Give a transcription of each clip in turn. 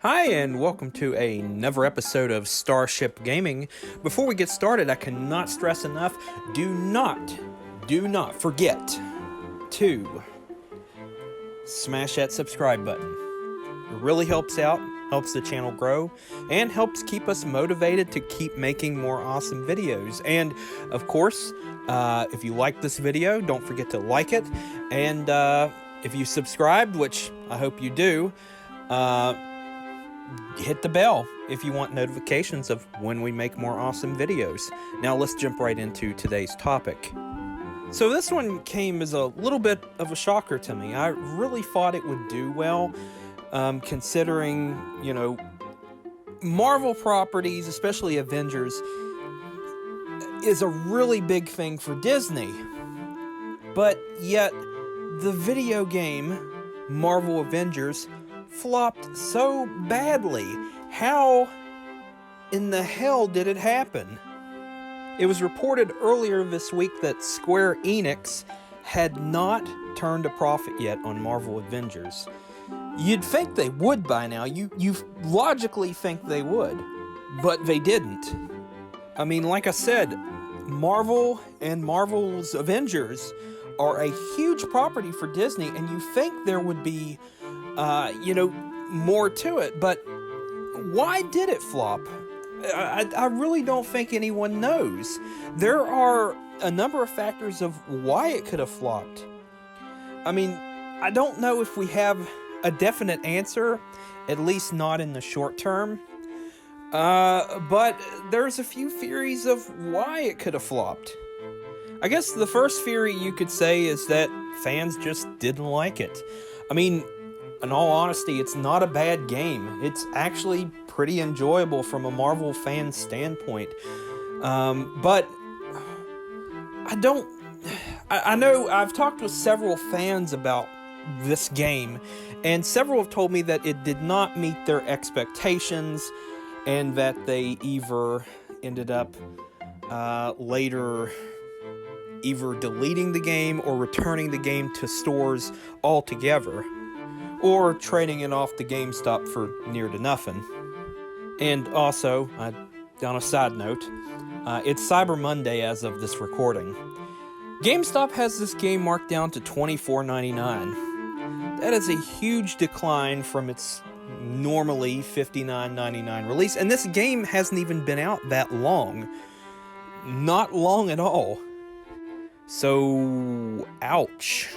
Hi, and welcome to another episode of Starship Gaming. Before we get started, I cannot stress enough, do not forget to smash that subscribe button. It really helps out, helps the channel grow, and helps keep us motivated to keep making more awesome videos. And, of course, if you like this video, don't forget to like it. And if you subscribed, which I hope you do, hit the bell if you want notifications of when we make more awesome videos. Now let's jump right into today's topic. So this one came as a little bit of a shocker to me. I really thought it would do well, considering, Marvel properties, especially Avengers, is a really big thing for Disney. But yet, the video game, Marvel Avengers, flopped so badly. How in the hell did it happen? It was reported earlier this week that SquareEnix had not turned a profit yet on Marvel Avengers. You'd think they would by now. You logically think they would, but they didn't. I mean, like I said, Marvel and Marvel's Avengers are a huge property for Disney, and you think there would be more to it, but why did it flop? I really don't think anyone knows. There are a number of factors of why it could have flopped. I mean, I don't know if we have a definite answer, at least not in the short term, but there's a few theories of why it could have flopped. I guess the first theory you could say is that fans just didn't like it. I mean, in all honesty, it's not a bad game. It's actually pretty enjoyable from a Marvel fan standpoint. But I know I've talked with several fans about this game, and several have told me that it did not meet their expectations, and that they either ended up later either deleting the game or returning the game to stores altogether, or trading it off to GameStop for near to nothing. And also, on a side note, it's Cyber Monday as of this recording. GameStop has this game marked down to $24.99. That is a huge decline from its normally $59.99 release, and this game hasn't even been out that long. Not long at all. So, ouch.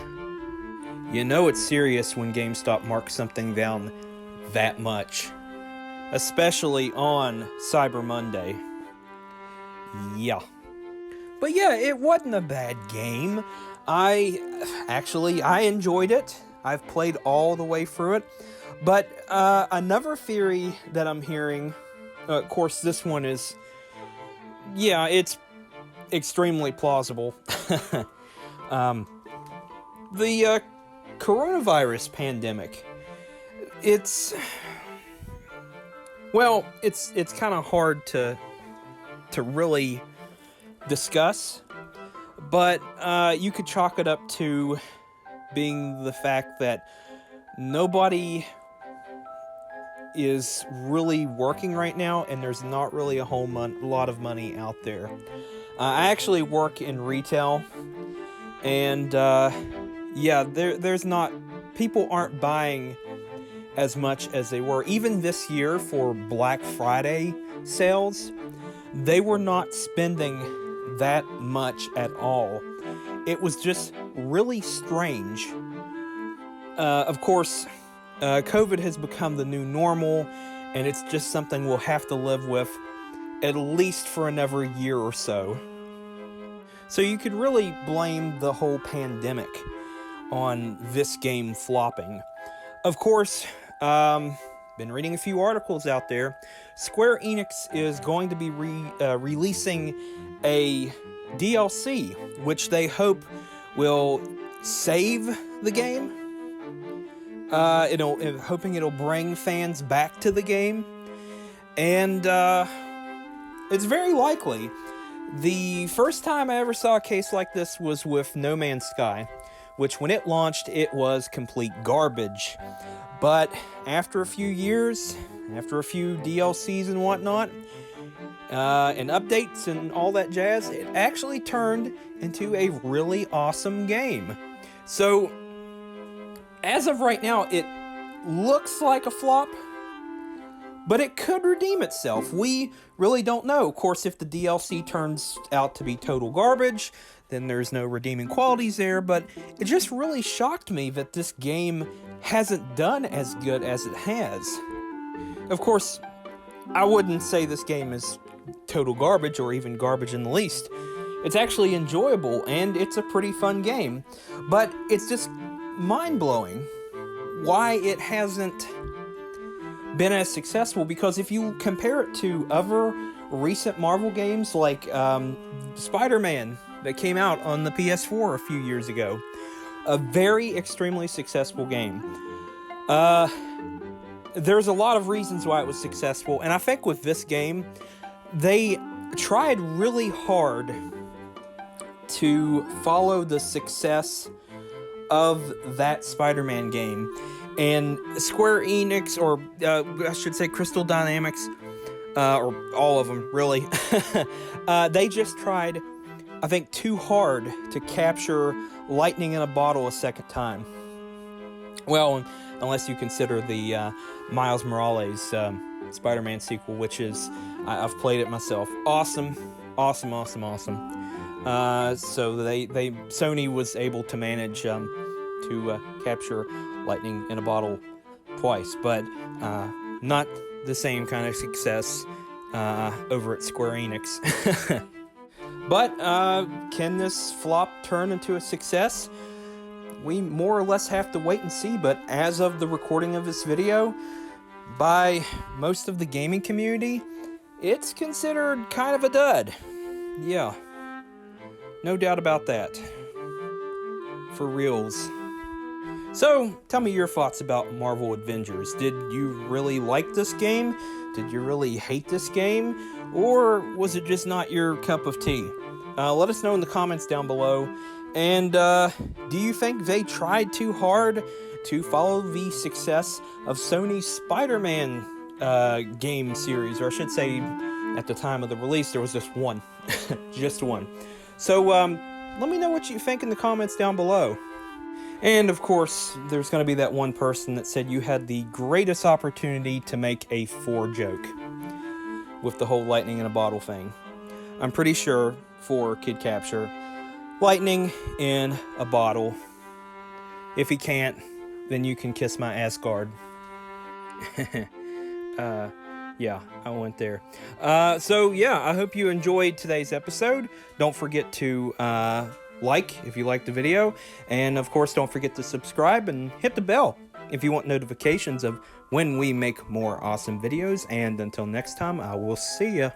You know it's serious when GameStop marks something down that much. Especially on Cyber Monday. Yeah. But yeah, it wasn't a bad game. I enjoyed it. I've played all the way through it. But another theory that I'm hearing, of course this one is, it's extremely plausible. The coronavirus pandemic. It's kind of hard to really discuss, but you could chalk it up to being the fact that nobody is really working right now, and there's not really a whole lot of money out there. I actually work in retail, and there's not, people aren't buying as much as they were. Even this year for Black Friday sales, they were not spending that much at all. It was just really strange. Of course, COVID has become the new normal, and it's just something we'll have to live with at least for another year or so. So you could really blame the whole pandemic on this game flopping. Of course, been reading a few articles out there. Square Enix is going to be releasing a DLC, which they hope will save the game. Hoping it'll bring fans back to the game. And it's very likely. The first time I ever saw a case like this was with No Man's Sky, which when it launched, it was complete garbage. But after a few years, after a few DLCs and whatnot, and updates and all that jazz, it actually turned into a really awesome game. So, as of right now, it looks like a flop, but it could redeem itself. We really don't know. Of course, if the DLC turns out to be total garbage, then there's no redeeming qualities there, but it just really shocked me that this game hasn't done as good as it has. Of course, I wouldn't say this game is total garbage or even garbage in the least. It's actually enjoyable and it's a pretty fun game, but it's just mind-blowing why it hasn't been as successful, because if you compare it to other recent Marvel games like Spider-Man that came out on the PS4 a few years ago, a very extremely successful game. There's a lot of reasons why it was successful, and I think with this game, they tried really hard to follow the success of that Spider-Man game. And Square Enix, or I should say Crystal Dynamics, or all of them, really, they just tried, I think, too hard to capture lightning in a bottle a second time. Well, unless you consider the Miles Morales Spider-Man sequel, which is, I've played it myself. Awesome. So Sony was able to manage to capture lightning in a bottle twice, but not the same kind of success over at Square Enix. But can this flop turn into a success? We more or less have to wait and see, but as of the recording of this video, by most of the gaming community, it's considered kind of a dud. Yeah, no doubt about that. For reals. So, tell me your thoughts about Marvel Avengers. Did you really like this game? Did you really hate this game? Or was it just not your cup of tea? Let us know in the comments down below. And do you think they tried too hard to follow the success of Sony's Spider-Man game series? Or I should say, at the time of the release, there was just one. Just one. So, let me know what you think in the comments down below. And, of course, there's going to be that one person that said you had the greatest opportunity to make a 4 joke with the whole lightning in a bottle thing. I'm pretty sure, for Kid Capture, lightning in a bottle. If he can't, then you can kiss my Asgard. Yeah, I went there. So, yeah, I hope you enjoyed today's episode. Don't forget to like if you liked the video. And, of course, don't forget to subscribe and hit the bell if you want notifications of when we make more awesome videos. And until next time, I will see ya.